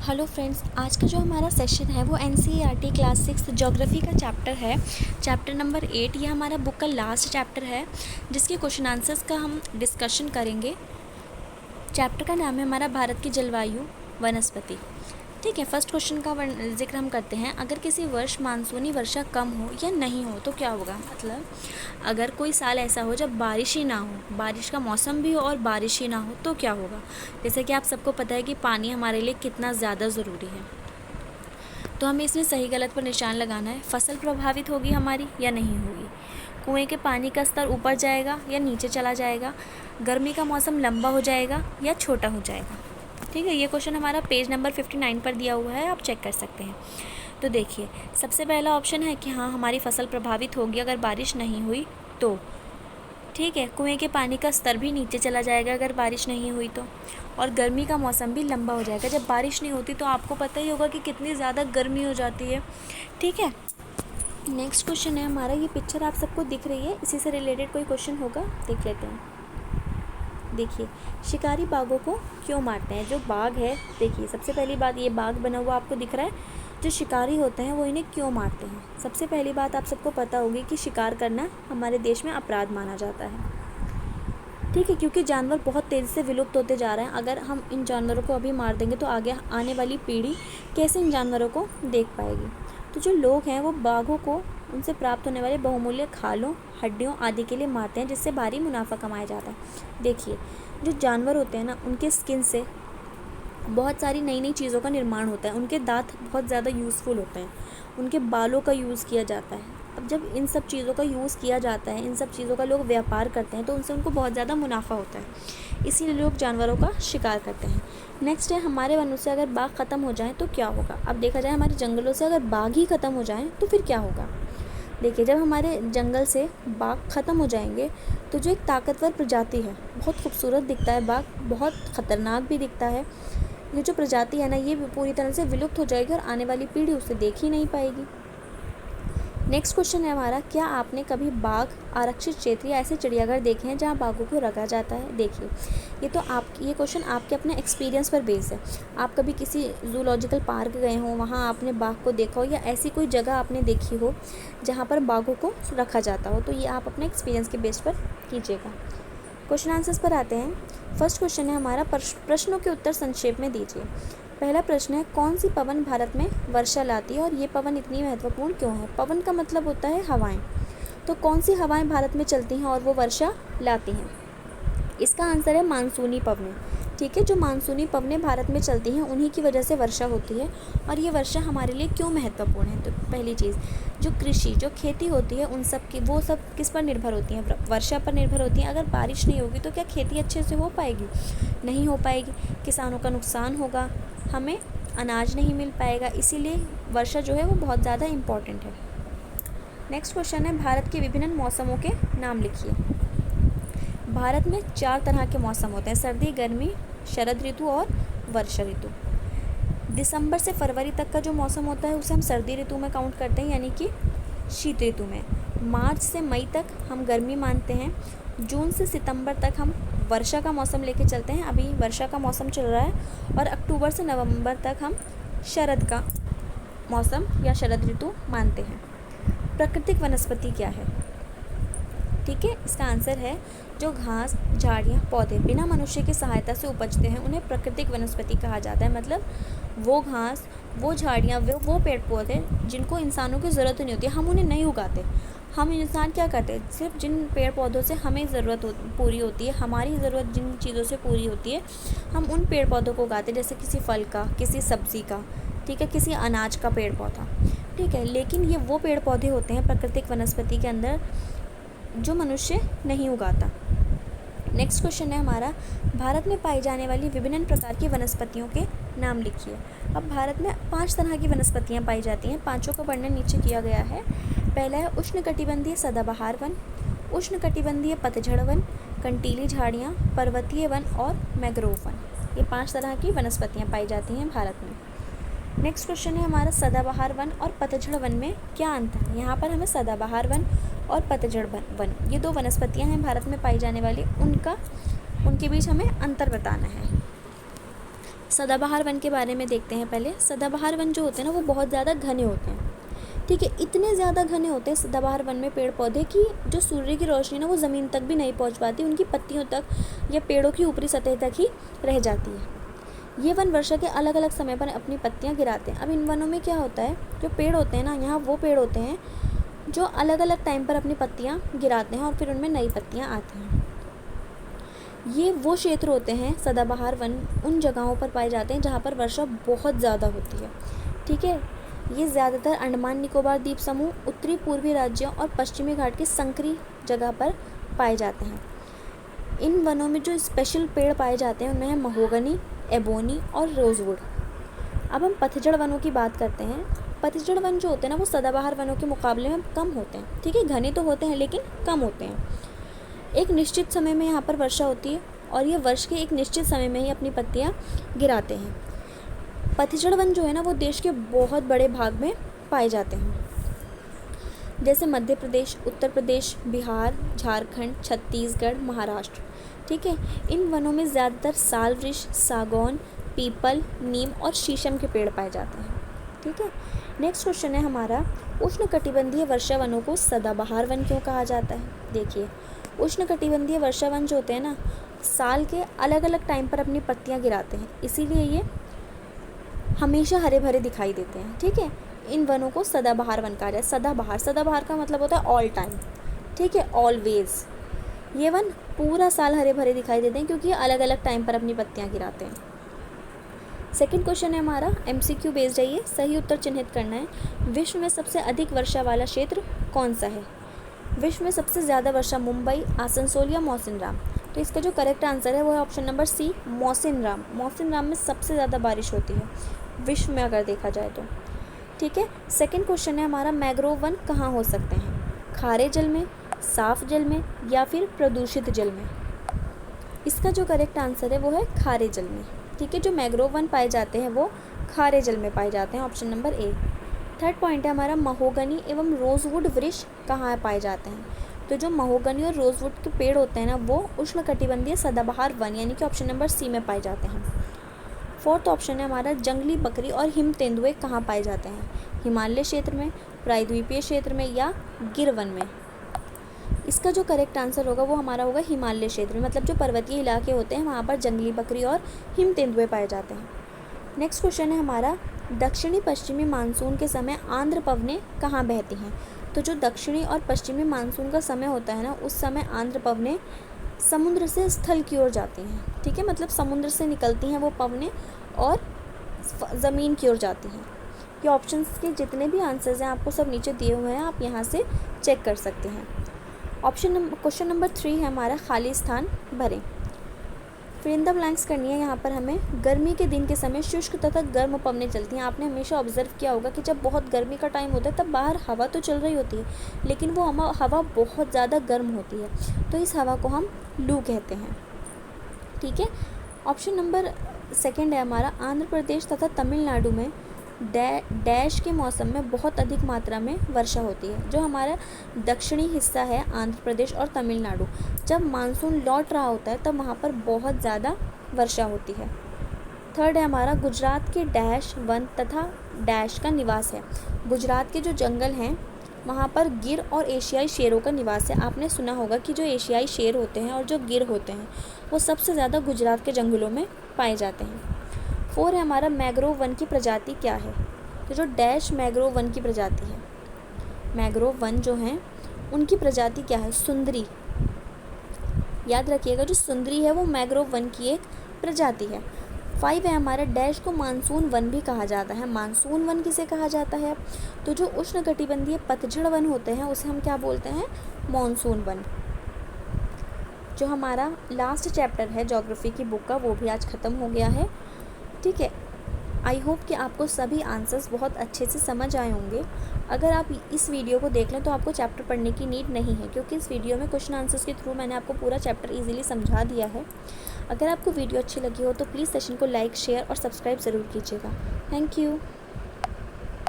Hello friends, आज का जो हमारा सेशन है वो एनसीईआरटी क्लास 6 ज्योग्राफी का चैप्टर है। चैप्टर नंबर 8 ये हमारा बुक का लास्ट चैप्टर है जिसके क्वेश्चन आंसर्स का हम डिस्कशन करेंगे। चैप्टर का नाम है हमारा भारत की जलवायु वनस्पति। ठीक है, फर्स्ट क्वेश्चन का जिक्र हम करते हैं। अगर किसी वर्ष मानसूनी वर्षा कम हो या नहीं हो तो क्या होगा। मतलब अगर कोई साल ऐसा हो जब बारिश ही ना हो, बारिश का मौसम भी हो और बारिश ही ना हो तो क्या होगा। जैसे कि आप सबको पता है कि पानी हमारे लिए कितना ज़्यादा ज़रूरी है, तो हमें इसमें सही गलत पर निशान लगाना है। फसल प्रभावित होगी हमारी या नहीं होगी, कुएं के पानी का स्तर ऊपर जाएगा या नीचे चला जाएगा, गर्मी का मौसम लंबा हो जाएगा या छोटा हो जाएगा। ठीक है, ये क्वेश्चन हमारा पेज नंबर 59 पर दिया हुआ है, आप चेक कर सकते हैं। तो देखिए, सबसे पहला ऑप्शन है कि हाँ, हमारी फसल प्रभावित होगी अगर बारिश नहीं हुई तो। ठीक है, कुएं के पानी का स्तर भी नीचे चला जाएगा अगर बारिश नहीं हुई तो, और गर्मी का मौसम भी लंबा हो जाएगा। जब बारिश नहीं होती तो आपको पता ही होगा कि कितनी ज़्यादा गर्मी हो जाती है। ठीक है, नेक्स्ट क्वेश्चन है हमारा, ये पिक्चर आप सबको दिख रही है, इसी से रिलेटेड कोई क्वेश्चन होगा, देख लेते हैं। देखिए, शिकारी बाघों को क्यों मारते हैं। जो बाघ है, देखिए सबसे पहली बात, ये बाघ बना हुआ आपको दिख रहा है, जो शिकारी होते हैं वो इन्हें क्यों मारते हैं। सबसे पहली बात आप सबको पता होगी कि शिकार करना हमारे देश में अपराध माना जाता है। ठीक है, क्योंकि जानवर बहुत तेज़ी से विलुप्त होते जा रहे हैं। अगर हम इन जानवरों को अभी मार देंगे तो आगे आने वाली पीढ़ी कैसे इन जानवरों को देख पाएगी। तो जो लोग हैं वो बाघों को उनसे प्राप्त होने वाले बहुमूल्य खालों, हड्डियों आदि के लिए मारते हैं, जिससे भारी मुनाफा कमाया जाता है। देखिए, जो जानवर होते हैं ना, उनके स्किन से बहुत सारी नई नई चीज़ों का निर्माण होता है। उनके दांत बहुत ज़्यादा यूज़फुल होते हैं, उनके बालों का यूज़ किया जाता है। अब जब इन सब चीज़ों का यूज़ किया जाता है, इन सब चीज़ों का लोग व्यापार करते हैं, तो उनसे उनको बहुत ज़्यादा मुनाफा होता है, इसीलिए लोग जानवरों का शिकार करते हैं। नेक्स्ट है, हमारे वनों से अगर बाघ ख़त्म हो जाएँ तो क्या होगा। अब देखा जाए, हमारे जंगलों से अगर बाघ ही ख़त्म हो जाएँ तो फिर क्या होगा। देखिए, जब हमारे जंगल से बाघ ख़त्म हो जाएंगे तो जो एक ताकतवर प्रजाति है, बहुत खूबसूरत दिखता है बाघ, बहुत ख़तरनाक भी दिखता है, ये जो प्रजाति है ना, ये पूरी तरह से विलुप्त हो जाएगी और आने वाली पीढ़ी उसे देख ही नहीं पाएगी। नेक्स्ट क्वेश्चन है हमारा, क्या आपने कभी बाघ आरक्षित क्षेत्र या ऐसे चिड़ियाघर देखे हैं जहां बाघों को रखा जाता है। देखिए, ये क्वेश्चन आपके अपने एक्सपीरियंस पर बेस है। आप कभी किसी जूलॉजिकल पार्क गए हो, वहां आपने बाघ को देखा हो, या ऐसी कोई जगह आपने देखी हो जहां पर बाघों को रखा जाता हो, तो ये आप अपने एक्सपीरियंस के बेस पर कीजिएगा। क्वेश्चन आंसर्स पर आते हैं। फर्स्ट क्वेश्चन है हमारा, प्रश्नों के उत्तर संक्षेप में दीजिए। पहला प्रश्न है, कौन सी पवन भारत में वर्षा लाती है और ये पवन इतनी महत्वपूर्ण क्यों है। पवन का मतलब होता है हवाएं, तो कौन सी हवाएं भारत में चलती हैं और वो वर्षा लाती हैं। इसका आंसर है मानसूनी पवनें। ठीक है, जो मानसूनी पवनें भारत में चलती हैं उन्हीं की वजह से वर्षा होती है। और ये वर्षा हमारे लिए क्यों महत्वपूर्ण है, तो पहली चीज़, जो कृषि, जो खेती होती है, उन सब की, वो सब किस पर निर्भर होती हैं, वर्षा पर निर्भर होती हैं। अगर बारिश नहीं होगी तो क्या खेती अच्छे से हो पाएगी, नहीं हो पाएगी, किसानों का नुकसान होगा, हमें अनाज नहीं मिल पाएगा, इसीलिए वर्षा जो है वो बहुत ज़्यादा इम्पॉर्टेंट है। नेक्स्ट क्वेश्चन है, भारत के विभिन्न मौसमों के नाम लिखिए। भारत में 4 तरह के मौसम होते हैं, सर्दी, गर्मी, शरद ऋतु और वर्षा ऋतु। दिसंबर से फरवरी तक का जो मौसम होता है उसे हम सर्दी ऋतु में काउंट करते हैं, यानी कि शीत ऋतु में। मार्च से मई तक हम गर्मी मानते हैं। जून से सितंबर तक हम वर्षा का मौसम लेके चलते हैं, अभी वर्षा का मौसम चल रहा है। और अक्टूबर से नवंबर तक हम शरद का मौसम या शरद ऋतु मानते हैं। प्राकृतिक वनस्पति क्या है। ठीक है, इसका आंसर है, जो घास, झाड़ियाँ, पौधे बिना मनुष्य की सहायता से उपजते हैं उन्हें प्राकृतिक वनस्पति कहा जाता है। मतलब वो घास, वो झाड़ियाँ, वो पेड़ पौधे जिनको इंसानों की ज़रूरत नहीं होती, हम उन्हें नहीं उगाते। हम इंसान क्या करते हैं, सिर्फ जिन पेड़ पौधों से हमें ज़रूरत पूरी होती है, हमारी ज़रूरत जिन चीज़ों से पूरी होती है, हम उन पेड़ पौधों को उगाते हैं, जैसे किसी फल का, किसी सब्ज़ी का, ठीक है, किसी अनाज का पेड़ पौधा। ठीक है, लेकिन ये वो पेड़ पौधे होते हैं प्राकृतिक वनस्पति के अंदर जो मनुष्य नहीं उगाता। नेक्स्ट क्वेश्चन है हमारा, भारत में पाई जाने वाली विभिन्न प्रकार की वनस्पतियों के नाम लिखिए। अब भारत में 5 तरह की वनस्पतियां पाई जाती हैं, 5 का वर्णन नीचे किया गया है। पहला है उष्णकटिबंधीय सदाबहार वन, उष्णकटिबंधीय पतझड़ वन, कंटीली झाड़ियाँ, पर्वतीय वन और मैंग्रोव वन। ये 5 तरह की वनस्पतियाँ पाई जाती हैं भारत में। नेक्स्ट क्वेश्चन है हमारा, सदाबहार वन और पतझड़ वन में क्या अंतर है। यहाँ पर हमें सदाबहार वन और पतझड़ वन, ये 2 वनस्पतियाँ हैं भारत में पाई जाने वाली, उनके बीच हमें अंतर बताना है। सदाबहार वन के बारे में देखते हैं पहले। सदाबहार वन जो होते हैं ना वो बहुत ज़्यादा घने होते हैं, ठीक है। इतने ज़्यादा घने होते हैं सदाबहार वन में पेड़ पौधे कि जो सूर्य की रोशनी ना वो ज़मीन तक भी नहीं पहुंच पाती, उनकी पत्तियों तक या पेड़ों की ऊपरी सतह तक ही रह जाती है। ये वन वर्षा के अलग अलग समय पर अपनी पत्तियां गिराते हैं। अब इन वनों में क्या होता है, जो पेड़ होते हैं ना, यहाँ वो पेड़ होते हैं जो अलग अलग टाइम पर अपनी पत्तियां गिराते हैं और फिर उनमें नई पत्तियां आती हैं। ये वो क्षेत्र होते हैं सदाबहार वन, उन जगहों पर पाए जाते हैं जहाँ पर वर्षा बहुत ज़्यादा होती है, ठीक है। ये ज़्यादातर अंडमान निकोबार द्वीप समूह, उत्तरी पूर्वी राज्यों और पश्चिमी घाट के संकरी जगह पर पाए जाते हैं। इन वनों में जो स्पेशल पेड़ पाए जाते हैं उनमें है महोगनी, एबोनी और रोजवुड। अब हम पतझड़ वनों की बात करते हैं। पतझड़ वन जो होते हैं ना वो सदाबहार वनों के मुकाबले में कम होते हैं, ठीक है। घने तो होते हैं लेकिन कम होते हैं। एक निश्चित समय में यहाँ पर वर्षा होती है और ये वर्ष के एक निश्चित समय में ही अपनी पत्तियाँ गिराते हैं। पतझड़ वन जो है ना वो देश के बहुत बड़े भाग में पाए जाते हैं, जैसे मध्य प्रदेश, उत्तर प्रदेश, बिहार, झारखंड, छत्तीसगढ़, महाराष्ट्र, ठीक है। इन वनों में ज़्यादातर साल वृक्ष, सागौन, पीपल, नीम और शीशम के पेड़ पाए जाते हैं, ठीक है। नेक्स्ट क्वेश्चन है हमारा, उष्णकटिबंधीय वर्षा वनों को सदाबहार वन क्यों कहा जाता है। देखिए, उष्णकटिबंधीय वर्षा वन जो होते हैं ना साल के अलग अलग टाइम पर अपनी पत्तियां गिराते हैं, इसीलिए ये हमेशा हरे भरे दिखाई देते हैं, ठीक है। इन वनों को सदाबहार वन कहा जाए। सदाबहार का मतलब होता है ऑल टाइम, ठीक है, ऑलवेज। ये वन पूरा साल हरे भरे दिखाई देते हैं क्योंकि ये अलग अलग टाइम पर अपनी पत्तियां गिराते हैं। सेकंड क्वेश्चन है हमारा, MCQ बेस्ड है ये, सही उत्तर चिन्हित करना है। विश्व में सबसे अधिक वर्षा वाला क्षेत्र कौन सा है। विश्व में सबसे ज़्यादा वर्षा मुंबई, आसनसोल या मौसिनराम। तो इसका जो करेक्ट आंसर है वो है option number C, Mawsynram. Mawsynram में सबसे ज़्यादा बारिश होती है विश्व में अगर देखा जाए तो, ठीक है। सेकंड क्वेश्चन है हमारा, मैंग्रोव वन कहाँ हो सकते हैं। खारे जल में, साफ जल में या फिर प्रदूषित जल में। इसका जो करेक्ट आंसर है वो है खारे जल में, ठीक है। जो मैंग्रोव वन पाए जाते हैं वो खारे जल में पाए जाते हैं, option number A. Third point है हमारा, महोगनी एवं रोजवुड वृक्ष कहाँ पाए जाते हैं। तो जो महोगनी और रोजवुड के पेड़ होते हैं ना वो उष्णकटिबंधीय सदाबहार वन यानी कि ऑप्शन नंबर सी में पाए जाते हैं। फोर्थ ऑप्शन है हमारा, जंगली बकरी और हिम तेंदुए कहाँ पाए जाते हैं। हिमालय क्षेत्र में, प्रायद्वीपीय क्षेत्र में या गिर वन में। इसका जो करेक्ट आंसर होगा वो हमारा होगा हिमालय क्षेत्र में, मतलब जो पर्वतीय इलाके होते हैं वहाँ पर जंगली बकरी और हिम तेंदुए पाए जाते हैं। नेक्स्ट क्वेश्चन है हमारा, दक्षिणी पश्चिमी मानसून के समय आंध्र पवनें कहाँ बहती हैं। तो जो दक्षिणी और पश्चिमी मानसून का समय होता है ना उस समय आंध्र पवनें समुद्र से स्थल की ओर जाती हैं, ठीक है। मतलब समुद्र से निकलती हैं वो पवनें और ज़मीन की ओर जाती हैं। ये ऑप्शंस के जितने भी आंसर्स हैं आपको सब नीचे दिए हुए हैं, आप यहाँ से चेक कर सकते हैं। क्वेश्चन नंबर 3 है हमारा, खाली स्थान भरें। फिर इन द ब्लैंक्स करनी है यहाँ पर हमें। गर्मी के दिन के समय शुष्क तथा गर्म पवनें चलती हैं। आपने हमेशा ऑब्जर्व किया होगा कि जब बहुत गर्मी का टाइम होता है तब बाहर हवा तो चल रही होती है लेकिन वो हवा बहुत ज़्यादा गर्म होती है, तो इस हवा को हम लू कहते हैं, ठीक है। ऑप्शन नंबर 2 है हमारा, आंध्र प्रदेश तथा तमिलनाडु में डैश के मौसम में बहुत अधिक मात्रा में वर्षा होती है। जो हमारा दक्षिणी हिस्सा है आंध्र प्रदेश और तमिलनाडु, जब मानसून लौट रहा होता है तब वहाँ पर बहुत ज़्यादा वर्षा होती है। थर्ड है हमारा, गुजरात के डैश वन तथा डैश का निवास है। गुजरात के जो जंगल हैं वहाँ पर गिर और एशियाई शेरों का निवास है। आपने सुना होगा कि जो एशियाई शेर होते हैं और जो गिर होते हैं वो सबसे ज़्यादा गुजरात के जंगलों में पाए जाते हैं। 4 है हमारा, मैंग्रोव वन की प्रजाति क्या है। तो जो डैश मैंग्रोव वन की प्रजाति है, मैंग्रोव वन जो हैं उनकी प्रजाति क्या है, सुंदरी। याद रखिएगा जो सुंदरी है वो मैंग्रोव वन की एक प्रजाति है। 5 है हमारा, डैश को मानसून वन भी कहा जाता है। मानसून वन किसे कहा जाता है, तो जो उष्णकटिबंधीय पतझड़ वन होते हैं उसे हम क्या बोलते हैं, मानसून वन। जो हमारा लास्ट चैप्टर है ज्योग्राफी की बुक का वो भी आज ख़त्म हो गया है, ठीक है। आई होप कि आपको सभी आंसर्स बहुत अच्छे से समझ आए होंगे। अगर आप इस वीडियो को देख लें तो आपको चैप्टर पढ़ने की नीड नहीं है क्योंकि इस वीडियो में क्वेश्चन आंसर्स के थ्रू मैंने आपको पूरा चैप्टर इजीली समझा दिया है। अगर आपको वीडियो अच्छी लगी हो तो प्लीज़ सेशन को लाइक, शेयर और सब्सक्राइब ज़रूर कीजिएगा। Thank you.